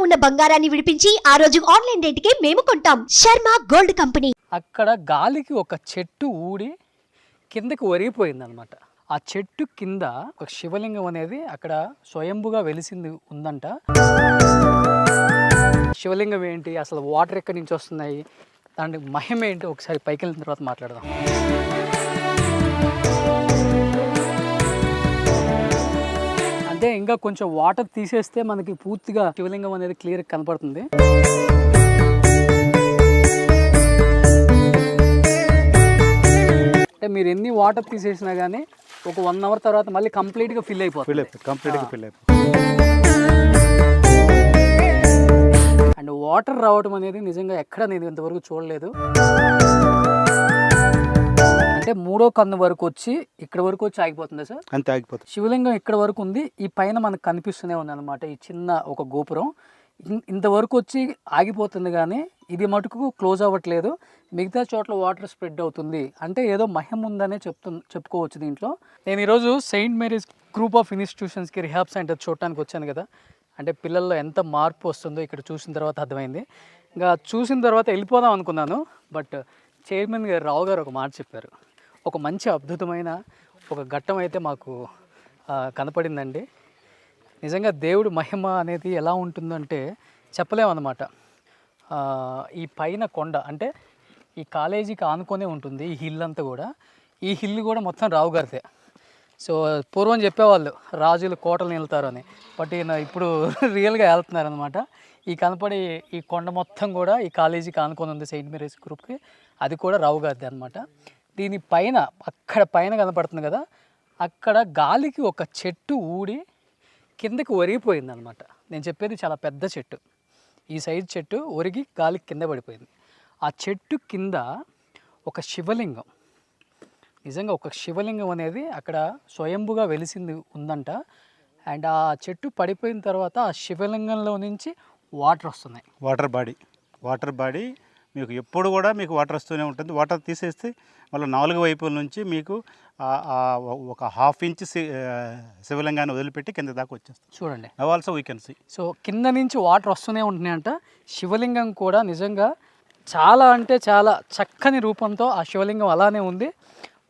ఉన్న బంగారాన్ని విడిపించి ఆ రోజు ఆన్లైన్ రేటుకే మేము కొంటాం. Sharma gold company. అక్కడ గాలికి ఒక చెట్టు ఊడి కిందకి ఒరిగిపోయింది అనమాట. ఆ చెట్టు కింద ఒక శివలింగం అనేది అక్కడ స్వయంభుగా వెలిసింది ఉందంట. శివలింగం ఏంటి, అసలు వాటర్ ఎక్కడి నుంచి వస్తున్నాయి, దాని మహిమ ఏంటి, ఒకసారి పైకి వెళ్ళిన తర్వాత మాట్లాడదాం. అంటే ఇంకా కొంచెం వాటర్ తీసేస్తే మనకి పూర్తిగా శివలింగం అనేది క్లియర్గా కనపడుతుంది. అంటే మీరు ఎన్ని వాటర్ తీసేసినా కానీ ఒక 1 అవర్ తర్వాత మళ్ళీ కంప్లీట్గా ఫిల్ అయిపోతుంది. అండ్ వాటర్ రావడం అనేది నిజంగా ఎక్కడ నేను ఇంతవరకు చూడలేదు. అంటే 3వ కన్ను వరకు వచ్చి ఇక్కడ వరకు వచ్చి ఆగిపోతుంది సార్, అంతే ఆగిపోతుంది. శివలింగం ఇక్కడ వరకు ఉంది, ఈ పైన మనకు కనిపిస్తూనే ఉంది అనమాట. ఈ చిన్న ఒక గోపురం ఇంతవరకు వచ్చి ఆగిపోతుంది, కానీ ఇది మటుకు క్లోజ్ అవ్వట్లేదు. మిగతా చోట్ల వాటర్ స్ప్రెడ్ అవుతుంది. అంటే ఏదో మహిమ ఉందనే చెప్పుకోవచ్చు దీంట్లో. నేను ఈరోజు సెయింట్ మేరీస్ గ్రూప్ ఆఫ్ ఇన్స్టిట్యూషన్స్కి రిహాబ్ సెంటర్ చూడటానికి వచ్చాను కదా. అంటే పిల్లల్లో ఎంత మార్పు వస్తుందో ఇక్కడ చూసిన తర్వాత అర్థమైంది. ఇంకా చూసిన తర్వాత వెళ్ళిపోదాం అనుకున్నాను, బట్ చైర్మన్ గారు రావు గారు ఒక మాట చెప్పారు. ఒక మంచి అద్భుతమైన ఒక ఘట్టం అయితే మాకు కనపడిందండి. నిజంగా దేవుడు మహిమ అనేది ఎలా ఉంటుందంటే చెప్పలేమన్నమాట. ఈ పైన కొండ అంటే ఈ కాలేజీకి ఆనుకొనే ఉంటుంది ఈ హిల్ అంతా కూడా. ఈ హిల్ కూడా మొత్తం రావు గారిదే. సో పూర్వం చెప్పేవాళ్ళు రాజులు కోటలు వెళ్తారు అని, బట్ ఈయన ఇప్పుడు రియల్గా వెళ్తున్నారు అనమాట. ఈ కనపడే ఈ కొండ మొత్తం కూడా ఈ కాలేజీకి ఆనుకొని ఉంది సెయింట్ మేరీస్ గ్రూప్కి, అది కూడా రావు గారిది అనమాట. దీని పైన అక్కడ పైన కనపడుతుంది కదా, అక్కడ గాలికి ఒక చెట్టు ఊడి కిందకి ఒరిగిపోయింది అనమాట. నేను చెప్పేది చాలా పెద్ద చెట్టు, ఈ సైజు చెట్టు ఒరిగి గాలికి కింద పడిపోయింది. ఆ చెట్టు కింద ఒక శివలింగం, నిజంగా ఒక శివలింగం అనేది అక్కడ స్వయంభుగా వెలిసింది ఉందంట. అండ్ ఆ చెట్టు పడిపోయిన తర్వాత ఆ శివలింగంలో నుంచి వాటర్ వస్తున్నాయి. వాటర్ బాడీ మీకు ఎప్పుడు కూడా మీకు వాటర్ వస్తూనే ఉంటుంది. వాటర్ తీసేస్తే మళ్ళీ 4 వైపుల నుంచి మీకు ఒక 1/2 ఇంచ్ శివలింగాన్ని వదిలిపెట్టి కింద దాకా వచ్చేస్తుంది. చూడండి, now also we can see. So కింద నుంచి వాటర్ వస్తూనే ఉంటున్నాయంట. శివలింగం కూడా నిజంగా చాలా అంటే చాలా చక్కని రూపంతో ఆ శివలింగం అలానే ఉంది.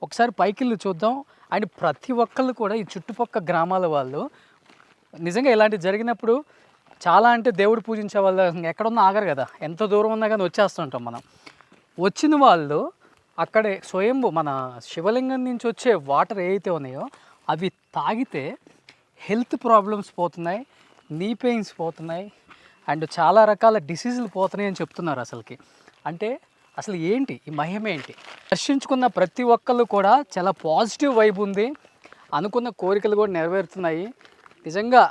ఒకసారి పైకిళ్ళు చూద్దాం. అండ్ ప్రతి ఒక్కళ్ళు కూడా ఈ చుట్టుపక్కల గ్రామాల వాళ్ళు నిజంగా ఇలాంటి జరిగినప్పుడు చాలా అంటే దేవుడు పూజించే వాళ్ళు ఎక్కడున్నా ఆగరు కదా, ఎంత దూరం ఉన్నా కానీ వచ్చేస్తుంటాం మనం. వచ్చిన వాళ్ళు అక్కడే స్వయంభు మన శివలింగం నుంచి వచ్చే వాటర్ ఏవైతే ఉన్నాయో అవి తాగితే హెల్త్ ప్రాబ్లమ్స్ పోతున్నాయి, నీ పెయిన్స్ పోతున్నాయి, అండ్ చాలా రకాల డిసీజులు పోతున్నాయి అని చెప్తున్నారు. అంటే అసలు ఏంటి ఈ మహిమ ఏంటి? దర్శించుకున్న ప్రతి ఒక్కళ్ళు కూడా చాలా పాజిటివ్ వైబ్ ఉంది, అనుకున్న కోరికలు కూడా నెరవేరుతున్నాయి. నిజంగా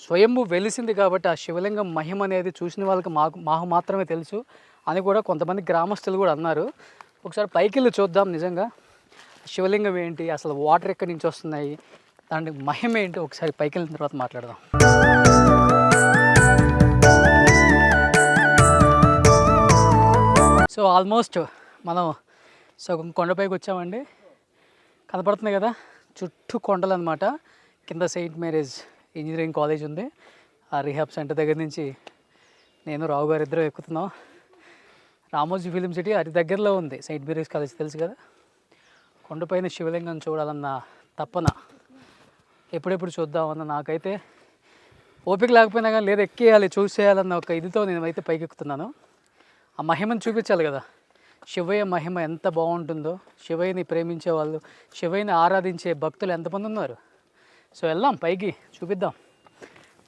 స్వయంభు వెలిసింది కాబట్టి ఆ శివలింగం మహిమ అనేది చూసిన వాళ్ళకి మాకు మాత్రమే తెలుసు అని కూడా కొంతమంది గ్రామస్తులు కూడా అన్నారు. ఒకసారి పైకి వెళ్ళి చూద్దాం. నిజంగా శివలింగం ఏంటి, అసలు వాటర్ ఎక్కడి నుంచి వస్తున్నాయి, దాని మహిమ ఏంటి, ఒకసారి పైకి వెళ్ళిన తర్వాత మాట్లాడదాం. సో ఆల్మోస్ట్ మనం సగం కొండపైకి వచ్చామండి. కనపడుతుంది కదా చుట్టూ కొండలు అనమాట. కింద సెయింట్ మేరీస్ ఇంజనీరింగ్ కాలేజ్ ఉంది. ఆ రిహాబ్ సెంటర్ దగ్గర నుంచి నేను రావు గారు ఇద్దరు ఎక్కుతున్నాం. రామోజీ ఫిలిం సిటీ అతి దగ్గరలో ఉంది సెయింట్ మేరీస్ కాలేజ్, తెలుసు కదా. కొండపైన శివలింగం చూడాలన్న తప్పన ఎప్పుడెప్పుడు చూద్దామన్న నాకైతే ఓపిక లేకపోయినా కానీ లేదు ఎక్కేయాలి చూసేయాలన్న ఒక ఇదితో నేనైతే పైకి ఎక్కుతున్నాను. ఆ మహిమను చూపించాలి కదా, శివయ్య మహిమ ఎంత బాగుంటుందో. శివయ్యని ప్రేమించే వాళ్ళు, శివయ్యని ఆరాధించే భక్తులు ఎంతమంది ఉన్నారు. సో వెళ్దాం పైకి, చూపిద్దాం.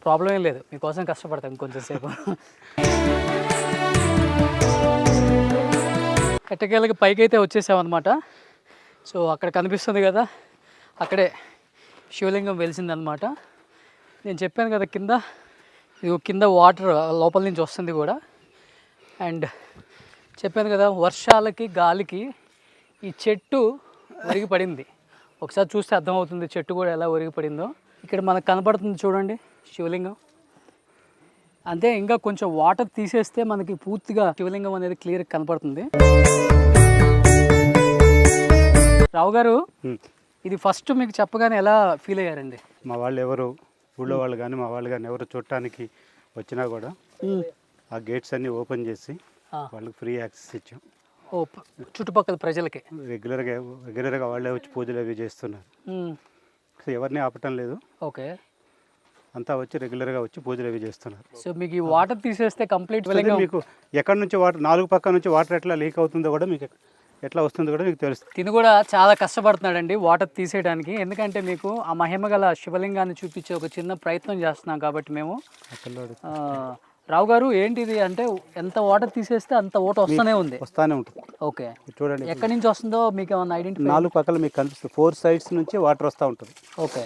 ప్రాబ్లం ఏం లేదు, మీకోసం కష్టపడతాం కొంచెంసేపు. ఎట్టకేళ్ళకి పైకి అయితే వచ్చేసామన్నమాట. సో అక్కడ కనిపిస్తుంది కదా, అక్కడే శివలింగం వెలిసిందనమాట. నేను చెప్పాను కదా కింద వాటర్ లోపల నుంచి వస్తుంది కూడా. అండ్ చెప్పాను కదా వర్షాలకి గాలికి ఈ చెట్టు ఒరిగి పడింది. ఒకసారి చూస్తే అర్థమవుతుంది చెట్టు కూడా ఎలా ఒరిగి పడిందో. ఇక్కడ మనకు కనపడుతుంది చూడండి శివలింగం. అంతే, ఇంకా కొంచెం వాటర్ తీసేస్తే మనకి పూర్తిగా శివలింగం అనేది క్లియర్గా కనపడుతుంది. రావు గారు, ఇది ఫస్ట్ మీకు చెప్పగానే ఎలా ఫీల్ అయ్యారండి? మా వాళ్ళు ఎవరు ఊళ్ళో వాళ్ళు కానీ మా వాళ్ళు కానీ ఎవరు చూడటానికి వచ్చినా కూడా ఆ గేట్స్ అన్నీ ఓపెన్ చేసి వాళ్ళకి ఫ్రీ యాక్సెస్ ఇచ్చాం. ఓ చుట్టుపక్కల ప్రజలకి రెగ్యులర్గా వాళ్ళే వచ్చి పూజలు అవి చేస్తున్నారు. సో ఎవరిని ఆపటం లేదు. ఓకే, అంతా వచ్చి రెగ్యులర్గా వచ్చి పూజలు అవి చేస్తున్నారు. సో మీకు ఈ వాటర్ తీసేస్తే కంప్లీట్ మీకు ఎక్కడి నుంచి వాటర్ 4 పక్కల నుంచి వాటర్ ఎట్లా లీక్ అవుతుందో కూడా మీకు ఎట్లా వస్తుందో కూడా మీకు తెలుస్తుంది. తిను కూడా చాలా కష్టపడుతున్నాడండి వాటర్ తీసేయడానికి. ఎందుకంటే మీకు ఆ మహిమ గల శివలింగాన్ని చూపించే ఒక చిన్న ప్రయత్నం చేస్తున్నాం కాబట్టి మేము. రావు గారు ఏంటిది అంటే ఎంత వాటర్ తీసేస్తే అంత వాటర్ వస్తూనే ఉంటుంది. ఓకే, చూడండి ఎక్కడి నుంచి వస్తుందో మీకు ఏమన్నా ఐడెంటిఫై? 4 పక్కల మీకు కనిపిస్తుంది. 4 సైడ్స్ నుంచి వాటర్ వస్తూ ఉంటుంది. ఓకే,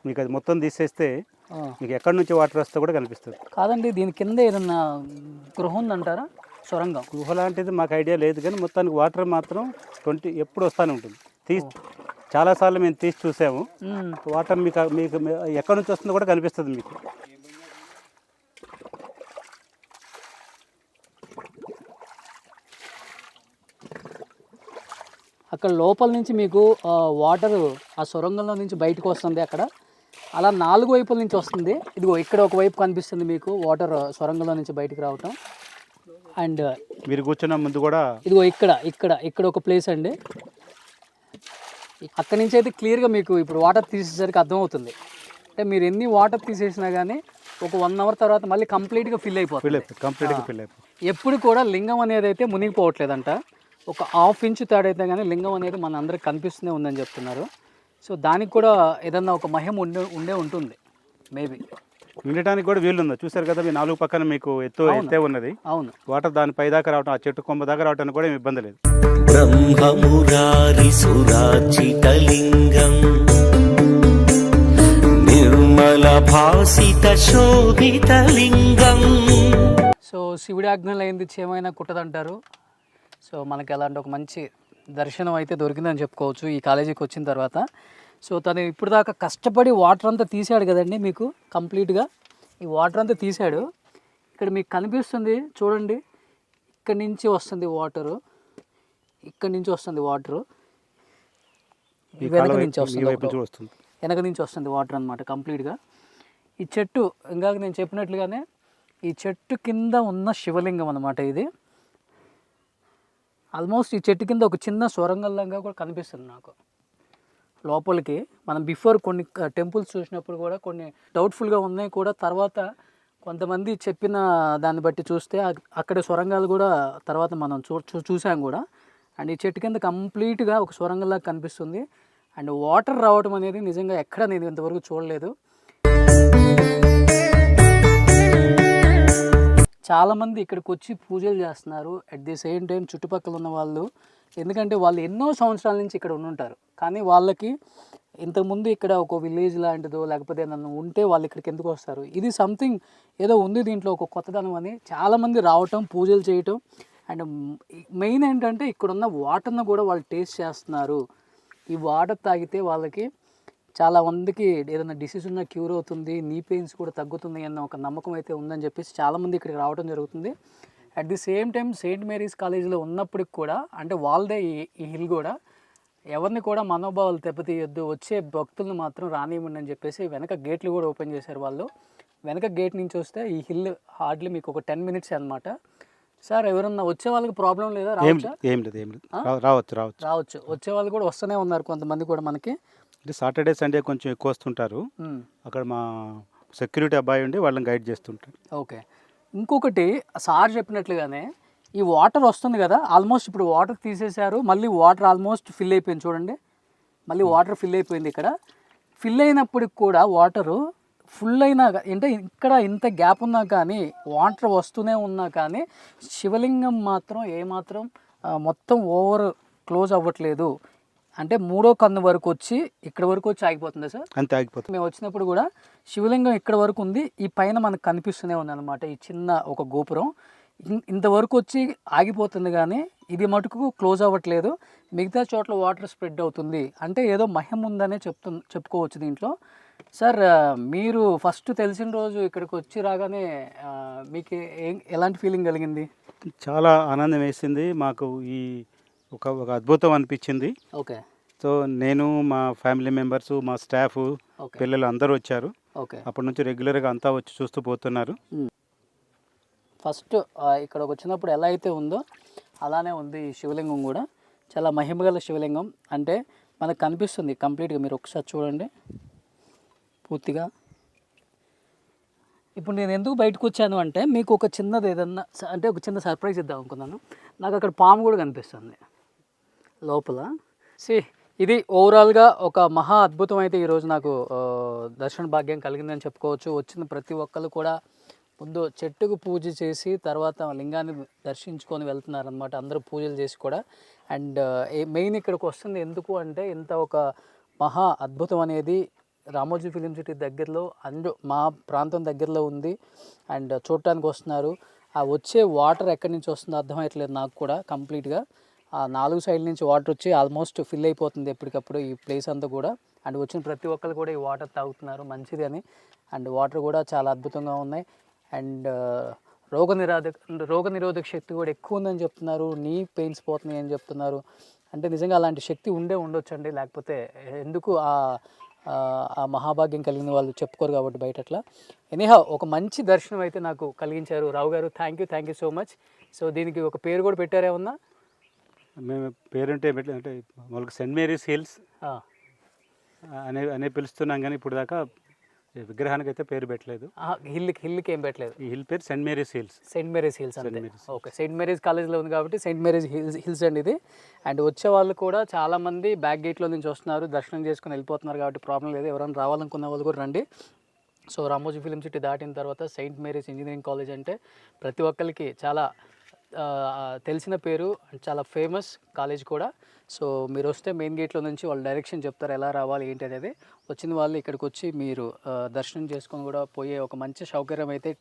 మీకు అది మొత్తం తీసేస్తే మీకు ఎక్కడి నుంచి వాటర్ వస్తే కూడా కనిపిస్తుంది. కాదండి, దీని కింద ఏదన్నా గృహం ఉందంటారా? సొరంగం గుహ లాంటిది మాకు ఐడియా లేదు, కానీ మొత్తానికి వాటర్ మాత్రం ఎప్పుడు వస్తూనే ఉంటుంది. చాలాసార్లు మేము తీసి చూసాము. వాటర్ మీకు ఎక్కడి నుంచి వస్తుందో కూడా కనిపిస్తుంది మీకు. అక్కడ లోపల నుంచి మీకు వాటర్ ఆ సొరంగంలో నుంచి బయటకు వస్తుంది. అక్కడ అలా 4 వైపుల నుంచి వస్తుంది. ఇదిగో ఇక్కడ ఒక వైపు కనిపిస్తుంది మీకు వాటర్ సొరంగంలో నుంచి బయటకు రావటం. అండ్ మీరు కూర్చున్న ముందు కూడా ఇదిగో ఇక్కడ ఒక ప్లేస్ అండి. అక్కడి నుంచి అయితే క్లియర్గా మీకు ఇప్పుడు వాటర్ తీసేసరికి అర్థమవుతుంది. అంటే మీరు ఎన్ని వాటర్ తీసేసినా కానీ ఒక 1 అవర్ తర్వాత మళ్ళీ కంప్లీట్గా ఫిల్ అయిపోతుంది. ఎప్పుడు కూడా లింగం అనేది అయితే మునిగిపోవట్లేదంట. ఒక 1/2 ఇంచు తేడైతే కానీ లింగం అనేది మన అందరికి కనిపిస్తూనే ఉందని చెప్తున్నారు. సో దానికి కూడా ఏదన్నా ఒక మహిమ ఉండే ఉంటుంది మేబీ. ఉండటానికి కూడా వీలు ఉందా? చూసారు కదా, మీ 4 పక్కన మీకు ఎత్తే ఉన్నది. అవును, వాటర్ దాని పై దాకా రావటం, ఆ చెట్టు కొమ్మ దాకా రావటానికి కూడా ఏమి ఇబ్బంది లేదు. బ్రహ్మమురారి సురాచితలింగం నిర్మల భాసిత శోభితలింగం. సో శివుడి ఆజ్ఞలు అయింది చేమైనా కుట్టదంటారు. సో మనకి అలాంటి ఒక మంచి దర్శనం అయితే దొరికిందని చెప్పుకోవచ్చు ఈ కాలేజీకి వచ్చిన తర్వాత. సో తను ఇప్పుడు దాకా కష్టపడి వాటర్ అంతా తీసాడు కదండి మీకు కంప్లీట్గా. ఈ వాటర్ అంతా తీసాడు. ఇక్కడ మీకు కనిపిస్తుంది చూడండి, ఇక్కడి నుంచి వస్తుంది వాటరు, ఇక్కడి నుంచి వస్తుంది వాటరు, వెనక నుంచి వస్తుంది వాటర్ అనమాట కంప్లీట్గా. ఈ చెట్టు ఇందాక నేను చెప్పినట్లుగానే ఈ చెట్టు కింద ఉన్న శివలింగం అనమాట ఇది. ఆల్మోస్ట్ ఈ చెట్టు కింద ఒక చిన్న సొరంగంలాగా కూడా కనిపిస్తుంది నాకు లోపలికి. మనం బిఫోర్ కొన్ని టెంపుల్స్ చూసినప్పుడు కూడా కొన్ని డౌట్ఫుల్గా ఉన్నాయి కూడా, తర్వాత కొంతమంది చెప్పిన దాన్ని బట్టి చూస్తే అక్కడ సొరంగాలు కూడా తర్వాత మనం చూసాం కూడా. అండ్ ఈ చెట్టు కింద కంప్లీట్గా ఒక సొరంగంలాగా కనిపిస్తుంది. అండ్ వాటర్ రావడం అనేది నిజంగా ఎక్కడ నేను ఇంతవరకు చూడలేదు. చాలామంది ఇక్కడికి వచ్చి పూజలు చేస్తున్నారు. అట్ ది సేమ్ టైం చుట్టుపక్కల ఉన్న వాళ్ళు, ఎందుకంటే వాళ్ళు ఎన్నో సంవత్సరాల నుంచి ఇక్కడ ఉండుంటారు, కానీ వాళ్ళకి ఇంతకుముందు ఇక్కడ ఒక విలేజ్ లాంటిదో లేకపోతే నన్ను ఉంటే వాళ్ళు ఇక్కడికి ఎందుకు వస్తారు? ఇది సంథింగ్ ఏదో ఉంది దీంట్లో ఒక కొత్తదనం అని చాలామంది రావటం, పూజలు చేయటం. అండ్ మెయిన్ ఏంటంటే ఇక్కడున్న వాటర్ను కూడా వాళ్ళు టేస్ట్ చేస్తున్నారు. ఈ వాటర్ తాగితే వాళ్ళకి చాలా మందికి ఏదైనా డిసీజ్ ఉన్నా క్యూర్ అవుతుంది, నీ పెయిన్స్ కూడా తగ్గుతుంది అన్న ఒక నమ్మకం అయితే ఉందని చెప్పేసి చాలామంది ఇక్కడికి రావడం జరుగుతుంది. At the same time Saint Mary's కాలేజీలో ఉన్నప్పటికి కూడా, అంటే వాళ్ళదే ఈ హిల్ కూడా, ఎవరిని కూడా మనోభావాలు దెబ్బతీయొద్దు, వచ్చే భక్తులను మాత్రం రానివ్వండి అని చెప్పేసి వెనక గేట్లు కూడా ఓపెన్ చేశారు వాళ్ళు. వెనక గేట్ నుంచి వస్తే ఈ హిల్ హార్డ్లీ మీకు ఒక 10 minutes అనమాట. సార్ ఎవరన్నా వచ్చే వాళ్ళకి ప్రాబ్లం లేదా? రావచ్చు. వచ్చే వాళ్ళు కూడా వస్తూనే ఉన్నారు కొంతమంది కూడా మనకి. సాటర్డే సండే కొంచెం ఎక్కువ వస్తుంటారు. అక్కడ మా సెక్యూరిటీ అబ్బాయి ఉండి వాళ్ళని గైడ్ చేస్తుంటారు. ఓకే, ఇంకొకటి సార్ చెప్పినట్లుగానే ఈ వాటర్ వస్తుంది కదా, ఆల్మోస్ట్ ఇప్పుడు వాటర్ తీసేశారు, మళ్ళీ వాటర్ ఆల్మోస్ట్ ఫిల్ అయిపోయింది చూడండి. మళ్ళీ వాటర్ ఫిల్ అయిపోయింది. ఇక్కడ ఫిల్ అయినప్పటికి కూడా వాటరు ఫుల్ అయినా అంటే ఇక్కడ ఇంత గ్యాప్ ఉన్నా కానీ వాటర్ వస్తూనే ఉన్నా కానీ శివలింగం మాత్రం ఏమాత్రం మొత్తం ఓవర్ క్లోజ్ అవ్వట్లేదు. అంటే 3వ కన్ను వరకు వచ్చి ఇక్కడ వరకు వచ్చి ఆగిపోతుంది సార్. అంతే ఆగిపోతుంది. మేము వచ్చినప్పుడు కూడా శివలింగం ఇక్కడ వరకు ఉంది, ఈ పైన మనకు కనిపిస్తూనే ఉంది అనమాట ఈ చిన్న ఒక గోపురం. ఇంతవరకు వచ్చి ఆగిపోతుంది కానీ ఇది మటుకు క్లోజ్ అవ్వట్లేదు. మిగతా చోట్ల వాటర్ స్ప్రెడ్ అవుతుంది. అంటే ఏదో మహిమ ఉందనే చెప్పుకోవచ్చు దీంట్లో. సార్ మీరు ఫస్ట్ తెలిసిన రోజు ఇక్కడికి వచ్చి రాగానే మీకు ఎలాంటి ఫీలింగ్ కలిగింది? చాలా ఆనందం వేసింది మాకు. ఈ ఒక అద్భుతం అనిపించింది. ఓకే. సో నేను, మా ఫ్యామిలీ మెంబర్స్, మా స్టాఫ్, పిల్లలు అందరూ వచ్చారు. ఓకే. అప్పటి నుంచి రెగ్యులర్గా అంతా వచ్చి చూస్తూ పోతున్నారు. ఫస్ట్ ఇక్కడికి వచ్చినప్పుడు ఎలా అయితే ఉందో అలానే ఉంది ఈ శివలింగం కూడా. చాలా మహిమగల శివలింగం. అంటే మనకు కనిపిస్తుంది కంప్లీట్గా, మీరు ఒకసారి చూడండి పూర్తిగా. ఇప్పుడు నేను ఎందుకు బయటకు వచ్చాను అంటే మీకు ఒక చిన్నది ఏదన్నా అంటే ఒక చిన్న సర్ప్రైజ్ ఇద్దాం అనుకున్నాను. నాకు అక్కడ పాము కూడా కనిపిస్తుంది లోపల. ఇది ఓవరాల్గా ఒక మహా అద్భుతం అయితే ఈరోజు నాకు దర్శన భాగ్యం కలిగిందని చెప్పుకోవచ్చు. వచ్చిన ప్రతి ఒక్కరు కూడా ముందు చెట్టుకు పూజ చేసి తర్వాత లింగాన్ని దర్శించుకొని వెళ్తున్నారనమాట. అందరూ పూజలు చేసి కూడా. అండ్ మెయిన్ ఇక్కడికి వస్తుంది ఎందుకు అంటే ఇంత ఒక మహా అద్భుతం అనేది రామోజీ ఫిలిం సిటీ దగ్గరలో మా ప్రాంతం దగ్గరలో ఉంది. అండ్ చూడటానికి వస్తున్నారు. ఆ వచ్చే వాటర్ ఎక్కడి నుంచి వస్తుందో అర్థమయ్యట్లేదు నాకు కూడా కంప్లీట్గా. ఆ 4 సైడ్ల నుంచి వాటర్ వచ్చి ఆల్మోస్ట్ ఫిల్ అయిపోతుంది ఎప్పటికప్పుడు ఈ ప్లేస్ అంతా కూడా. అండ్ వచ్చిన ప్రతి ఒక్కరు కూడా ఈ వాటర్ తాగుతున్నారు మంచిది అని. అండ్ వాటర్ కూడా చాలా అద్భుతంగా ఉన్నాయి. అండ్ రోగనిరోధక శక్తి కూడా ఎక్కువ ఉందని చెప్తున్నారు. నీ పెయిన్స్ పోతున్నాయి అని చెప్తున్నారు. అంటే నిజంగా అలాంటి శక్తి ఉండొచ్చు అండి, లేకపోతే ఎందుకు ఆ మహాభాగ్యం కలిగిన వాళ్ళు చెప్పుకోరు కాబట్టి బయట అట్లా. ఎనీహౌ ఒక మంచి దర్శనం అయితే నాకు కలిగించారు రావు గారు. Thank you so much. So దీనికి ఒక పేరు కూడా పెట్టారేమన్నా? మేము పేరుంటే అంటే వాళ్ళకి సెయింట్ మేరీస్ హిల్స్ అనే పిలుస్తున్నాం, కానీ ఇప్పుడు దాకా విగ్రహానికి అయితే పేరు పెట్టలేదు. హిల్కి ఏం పెట్టలేదు. ఈ హిల్ పేరు Saint Mary's hills. Saint Mary's hills అంతే. ఓకే. సెయింట్ మేరీస్ కాలేజ్లో ఉంది కాబట్టి సెయింట్ మేరీస్ హిల్స్ అండి ఇది. అండ్ వచ్చే వాళ్ళు కూడా చాలామంది బ్యాక్ గేట్లో నుంచి వస్తున్నారు, దర్శనం చేసుకుని వెళ్ళిపోతున్నారు కాబట్టి ప్రాబ్లం లేదు. ఎవరైనా రావాలనుకున్న వాళ్ళు కూడా రండి. సో రామోజీ ఫిలిం సిటీ దాటిన తర్వాత సెయింట్ మేరీస్ ఇంజనీరింగ్ కాలేజ్ అంటే ప్రతి ఒక్కరికి చాలా తెలిసిన పేరు, చాలా ఫేమస్ కాలేజ్ కూడా. సో మీరు వస్తే మెయిన్ గేట్లో నుంచి వాళ్ళు డైరెక్షన్ చెప్తారు ఎలా రావాలి ఏంటి అనేది. వచ్చిన వాళ్ళు ఇక్కడికి వచ్చి మీరు దర్శనం చేసుకొని కూడా పోయే ఒక మంచి సౌకర్యం అయితే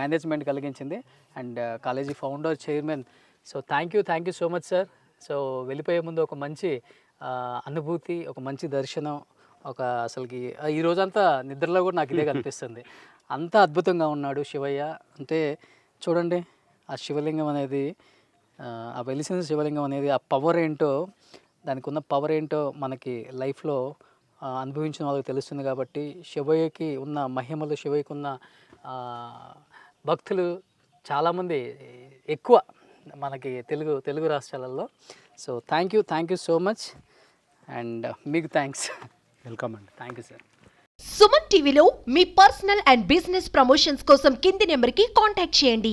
మేనేజ్మెంట్ కలిగించింది. And college founder chairman. So thank you so much sir. So వెళ్ళిపోయే ముందు ఒక మంచి అనుభూతి, ఒక మంచి దర్శనం, ఒక అసలుకి ఈ రోజంతా నిద్రలో కూడా నాకు ఇదే కనిపిస్తుంది. అంత అద్భుతంగా ఉన్నాడు శివయ్య. అంటే చూడండి ఆ శివలింగం అనేది, ఆ వెలిసిన శివలింగం అనేది, ఆ పవర్ ఏంటో, దానికి ఉన్న పవర్ ఏంటో మనకి లైఫ్లో అనుభవించిన వాళ్ళకి తెలుస్తుంది. కాబట్టి శివయ్యకి ఉన్న మహిమలు, శివయ్యకి ఉన్న భక్తులు చాలామంది ఎక్కువ మనకి తెలుగు రాష్ట్రాలలో. So thank you so much. And మీకు థ్యాంక్స్. వెల్కమ్ అండి. Thank you sir. సుమన్ టీవీలో మీ పర్సనల్ అండ్ బిజినెస్ ప్రమోషన్స్ కోసం కింది నెంబర్కి కాంటాక్ట్ చేయండి.